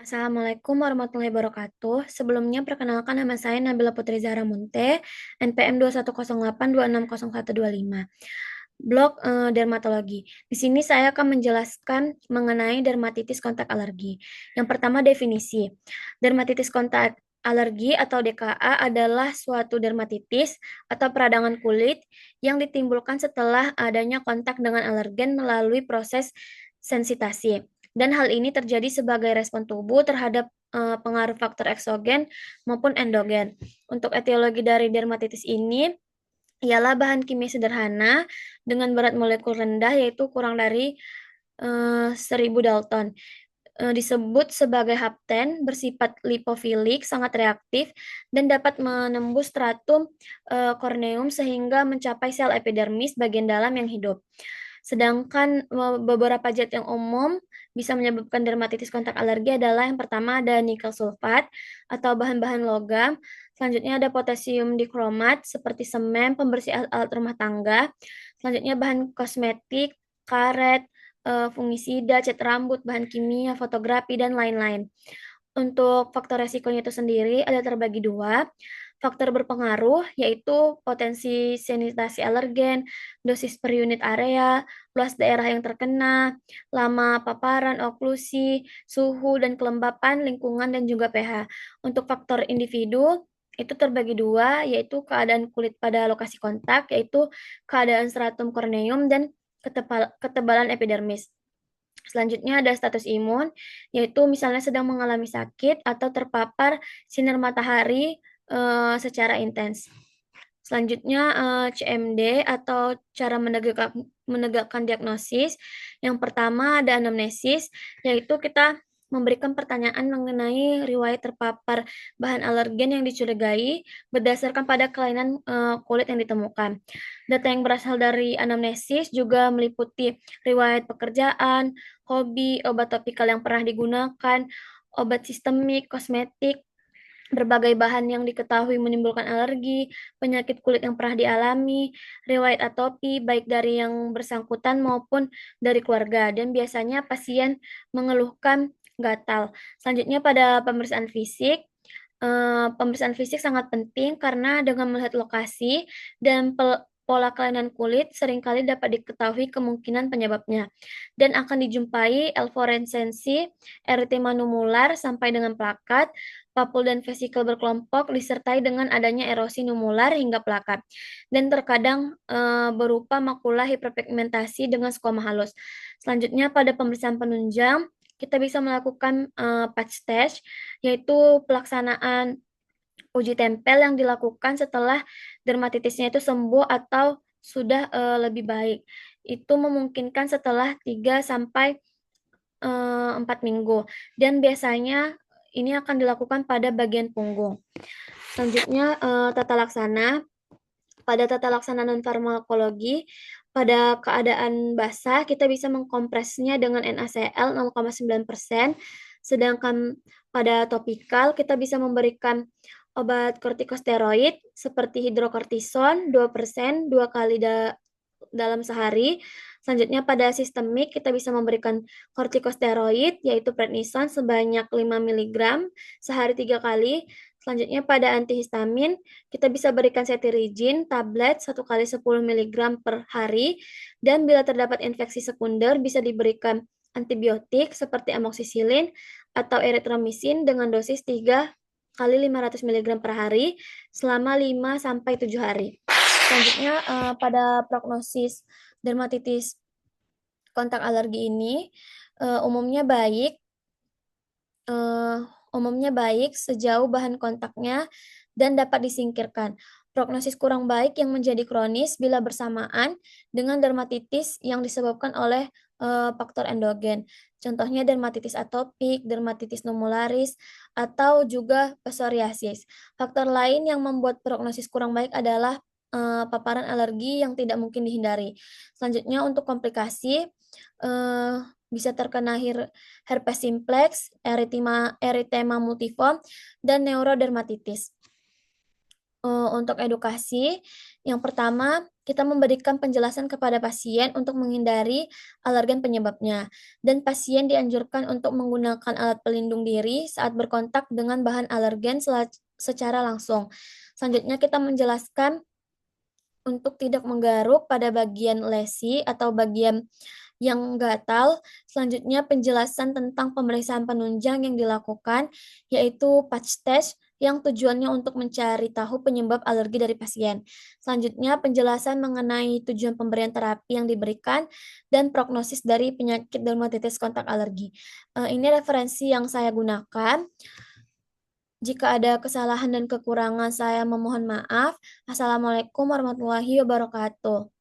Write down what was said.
Assalamualaikum warahmatullahi wabarakatuh. Sebelumnya perkenalkan nama saya Nabila Putri Zahra Munte, NPM 2108260125. Blog dermatologi. Di sini saya akan menjelaskan mengenai dermatitis kontak alergi. Yang pertama definisi. Dermatitis kontak alergi atau DKA adalah suatu dermatitis atau peradangan kulit yang ditimbulkan setelah adanya kontak dengan alergen melalui proses sensitasi. Dan hal ini terjadi sebagai respon tubuh terhadap pengaruh faktor eksogen maupun endogen. Untuk etiologi dari dermatitis ini ialah bahan kimia sederhana dengan berat molekul rendah yaitu kurang dari 1000 Dalton. Disebut sebagai hapten, bersifat lipofilik, sangat reaktif, dan dapat menembus stratum korneum sehingga mencapai sel epidermis bagian dalam yang hidup. Sedangkan beberapa zat yang umum bisa menyebabkan dermatitis kontak alergi adalah yang pertama ada nikel sulfat atau bahan-bahan logam. Selanjutnya ada potasium dikromat seperti semen, pembersih alat rumah tangga. Selanjutnya bahan kosmetik, karet, fungisida, cat rambut, bahan kimia, fotografi, dan lain-lain. Untuk faktor resikonya itu sendiri ada terbagi dua. Faktor berpengaruh yaitu potensi sanitasi alergen, dosis per unit area, luas daerah yang terkena, lama paparan, oklusi, suhu dan kelembapan lingkungan dan juga pH. Untuk faktor individu itu terbagi dua, yaitu keadaan kulit pada lokasi kontak, yaitu keadaan stratum corneum dan ketebalan epidermis. Selanjutnya ada status imun, yaitu misalnya sedang mengalami sakit atau terpapar sinar matahari secara intens. Selanjutnya CMD atau cara menegakkan diagnosis. Yang pertama ada anamnesis, yaitu kita memberikan pertanyaan mengenai riwayat terpapar bahan alergen yang dicurigai berdasarkan pada kelainan kulit yang ditemukan. Data yang berasal dari anamnesis juga meliputi riwayat pekerjaan, hobi, obat topikal yang pernah digunakan, obat sistemik, kosmetik, berbagai bahan yang diketahui menimbulkan alergi, penyakit kulit yang pernah dialami, riwayat atopi baik dari yang bersangkutan maupun dari keluarga, dan biasanya pasien mengeluhkan gatal. Selanjutnya pada pemeriksaan fisik sangat penting karena dengan melihat lokasi dan pola kelainan kulit seringkali dapat diketahui kemungkinan penyebabnya dan akan dijumpai elforescensi, eritema nummular sampai dengan plakat, papul dan vesikel berkelompok disertai dengan adanya erosi nummular hingga plakat dan terkadang berupa makula hiperpigmentasi dengan skoma halus. Selanjutnya pada pemeriksaan penunjang kita bisa melakukan patch test yaitu pelaksanaan uji tempel yang dilakukan setelah dermatitisnya itu sembuh atau sudah lebih baik. Itu memungkinkan setelah 3 sampai 4 minggu dan biasanya ini akan dilakukan pada bagian punggung. Selanjutnya tata laksana. Pada tata laksana non farmakologi, pada keadaan basah kita bisa mengkompresnya dengan NaCl 0,9%, sedangkan pada topikal kita bisa memberikan obat kortikosteroid seperti hidrokortison 2% 2 kali dalam sehari. Selanjutnya pada sistemik kita bisa memberikan kortikosteroid yaitu prednison sebanyak 5 mg sehari 3 kali. Selanjutnya pada antihistamin kita bisa berikan cetirizine tablet 1 kali 10 mg per hari dan bila terdapat infeksi sekunder bisa diberikan antibiotik seperti amoksisilin atau erythromycin dengan dosis 3 kali 500 mg per hari selama 5 sampai 7 hari. Selanjutnya pada prognosis dermatitis kontak alergi ini umumnya baik sejauh bahan kontaknya dan dapat disingkirkan. Prognosis kurang baik yang menjadi kronis bila bersamaan dengan dermatitis yang disebabkan oleh faktor endogen. Contohnya dermatitis atopik, dermatitis numularis, atau juga psoriasis. Faktor lain yang membuat prognosis kurang baik adalah paparan alergi yang tidak mungkin dihindari. Selanjutnya untuk komplikasi bisa terkena herpes simplex, eritema multiforme, dan neurodermatitis. Untuk edukasi, yang pertama kita memberikan penjelasan kepada pasien untuk menghindari alergen penyebabnya, dan pasien dianjurkan untuk menggunakan alat pelindung diri saat berkontak dengan bahan alergen secara langsung. Selanjutnya kita menjelaskan untuk tidak menggaruk pada bagian lesi atau bagian yang gatal. Selanjutnya penjelasan tentang pemeriksaan penunjang yang dilakukan, yaitu patch test yang tujuannya untuk mencari tahu penyebab alergi dari pasien. Selanjutnya penjelasan mengenai tujuan pemberian terapi yang diberikan dan prognosis dari penyakit dermatitis kontak alergi. Ini referensi yang saya gunakan. Jika ada kesalahan dan kekurangan, saya memohon maaf. Assalamualaikum warahmatullahi wabarakatuh.